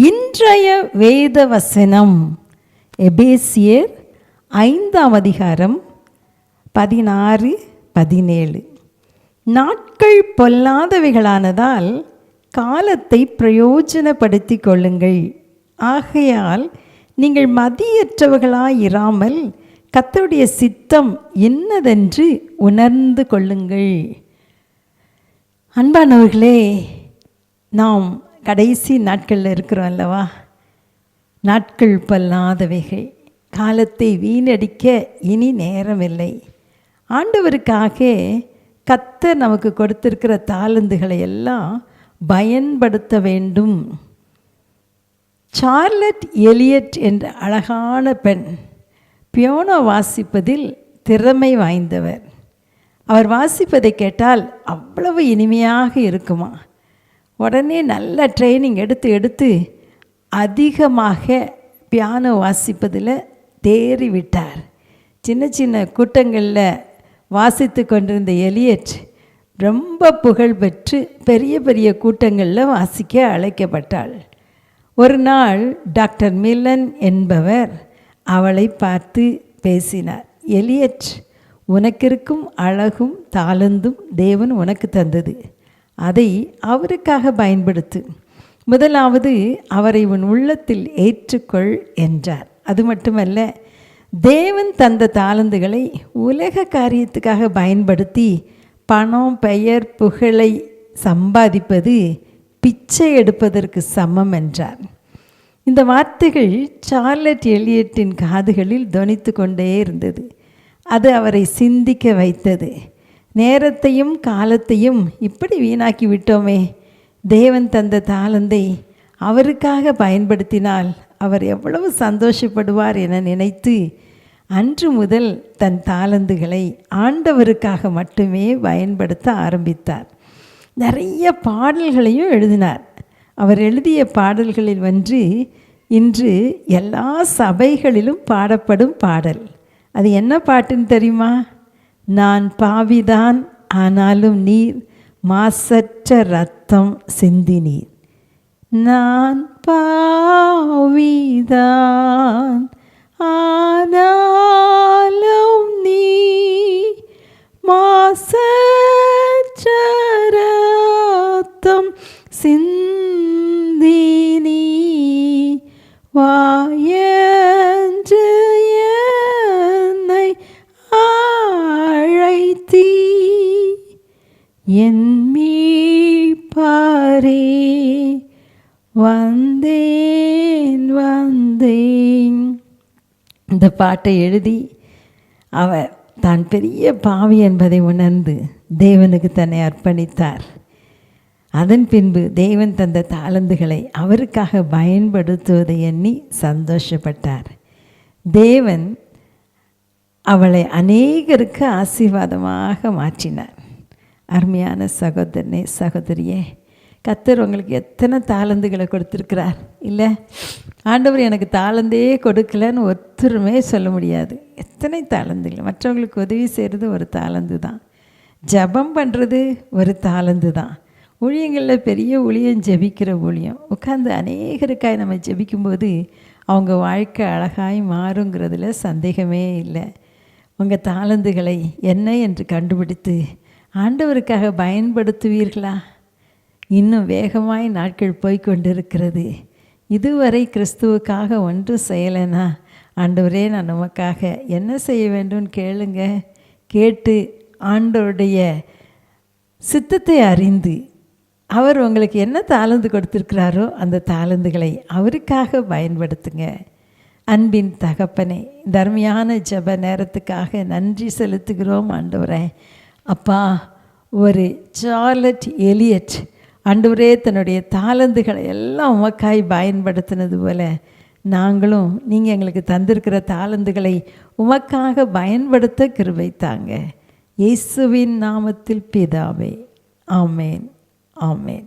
இன்றைய வேத வசனம் எபேசியர் 5ஆம் அதிகாரம் 16-17. நாட்கள் பொல்லாதவைகளானதால் காலத்தை பிரயோஜனப்படுத்தி கொள்ளுங்கள். ஆகையால் நீங்கள் மதியற்றவர்களாயிராமல் கர்த்தருடைய சித்தம் என்னதென்று உணர்ந்து கொள்ளுங்கள். அன்பானவர்களே, நாம் கடைசி நாட்களில் இருக்கிறோம் அல்லவா? நாட்கள் பொல்லாதவைகள், காலத்தை வீணடிக்க இனி நேரமில்லை. ஆண்டவருக்காக கர்த்தர் நமக்கு கொடுத்திருக்கிற தாளந்துகளை எல்லாம் பயன்படுத்த வேண்டும். சார்லட் எலியட் என்ற அழகான பெண் பியானோ வாசிப்பதில் திறமை வாய்ந்தவர். அவர் வாசிப்பதை கேட்டால் அவ்வளவு இனிமையாக இருக்குமா. உடனே நல்ல ட்ரைனிங் எடுத்து அதிகமாக பியானோ வாசிப்பதில் தேறிவிட்டார். சின்ன சின்ன கூட்டங்களில் வாசித்து கொண்டிருந்த எலியட் ரொம்ப புகழ் பெற்று பெரிய பெரிய கூட்டங்களில் வாசிக்க அழைக்கப்பட்டாள். ஒரு நாள் டாக்டர் மில்லன் என்பவர் அவளை பார்த்து பேசினார். எலியட், உனக்கிருக்கும் அழகும் தாளந்தும் தேவன் உனக்கு தந்தது. அதை அவருக்காக பயன்படுத்து. முதலாவது அவரை உன் உள்ளத்தில் ஏற்றுக்கொள் என்றார். அது மட்டுமல்ல, தேவன் தந்த தாளந்துகளை உலக காரியத்துக்காக பயன்படுத்தி பணம், பெயர், புகழை சம்பாதிப்பது பிச்சை எடுப்பதற்கு சமம் என்றார். இந்த வார்த்தைகள் சார்லட் எலியட்டின் காதுகளில் தொனித்து கொண்டே இருந்தது. அது அவரை சிந்திக்க வைத்தது. நேரத்தையும் காலத்தையும் இப்படி வீணாக்கி விட்டோமே. தேவன் தந்த தாளந்தை அவருக்காக பயன்படுத்தினால் அவர் எவ்வளவு சந்தோஷப்படுவார் என நினைத்து அன்று முதல் தன் தாளந்துகளை ஆண்டவருக்காக மட்டுமே பயன்படுத்த ஆரம்பித்தார். நிறைய பாடல்களையும் எழுதினார். அவர் எழுதிய பாடல்களில் ஒன்று இன்று எல்லா சபைகளிலும் பாடப்படும் பாடல். அது என்ன பாட்டுன்னு தெரியுமா? நான் பாவிதான், ஆனாலும் நீர் மாசற்ற இரத்தம் சிந்தினீர். நான் பாவிதான், ஆனாலும் நீ மாசற்ற இரத்தம் சிந்தினீ. வாயன்று என்னை அழைத்தீ, என் மீட்பரே வந்தேன். இந்த பாட்டை எழுதி அவர் தான் பெரிய பாவி என்பதை உணர்ந்து தேவனுக்கு தன்னை அர்ப்பணித்தார். அதன் பின்பு தேவன் தந்த தாளந்துகளை அவருக்காக பயன்படுத்துவதை எண்ணி சந்தோஷப்பட்டார். தேவன் அவளை அநேகருக்கு ஆசீர்வாதமாக மாற்றினார். அருமையான சகோதரனே, சகோதரியே, கர்த்தர் உங்களுக்கு எத்தனை தாளந்துகளை கொடுத்துருக்கிறார் இல்லை? ஆண்டவர் எனக்கு தாளந்தே கொடுக்கலன்னு ஒருத்தருமே சொல்ல முடியாது. எத்தனை தாளந்துகள். மற்றவங்களுக்கு உதவி செய்கிறது ஒரு தாளந்து தான். ஜபம் பண்ணுறது ஒரு தாளந்து தான். ஊழியங்களில் பெரிய ஊழியம் ஜெபிக்கிற ஊழியம். உட்காந்து அநேகருக்காய் நம்ம ஜெபிக்கும்போது அவங்க வாழ்க்கை அழகாய் மாறுங்கிறதுல சந்தேகமே இல்லை. உங்கள் தாளந்துகளை என்ன என்று கண்டுபிடித்து ஆண்டவருக்காக பயன்படுத்துவீர்களா? இன்னும் வேகமாய் நாட்கள் போய்கொண்டிருக்கிறது. இதுவரை கிறிஸ்துவுக்காக ஒன்றும் செய்யலைன்னா, ஆண்டவரே நான் உமக்காக என்ன செய்ய வேண்டும்னு கேளுங்க. கேட்டு ஆண்டவருடைய சித்தத்தை அறிந்து அவர் உங்களுக்கு என்ன தாளந்து கொடுத்துருக்கிறாரோ அந்த தாளந்துகளை அவருக்காக பயன்படுத்துங்க. அன்பின் தகப்பனே, தர்மையான ஜெப நேரத்துக்காக நன்றி செலுத்துகிறோம் ஆண்டவரே. அப்பா, ஒரு சார்லட் எலியட் ஆண்டவரே தன்னுடைய தாளந்துகளை எல்லாம் உமக்காய் பயன்படுத்தினது போல நாங்களும் நீங்கள் எங்களுக்கு தந்திருக்கிற தாளந்துகளை உமக்காக பயன்படுத்த கிருபை தாங்க. இயேசுவின் நாமத்தில் பிதாவே, ஆமேன், ஆமேன்.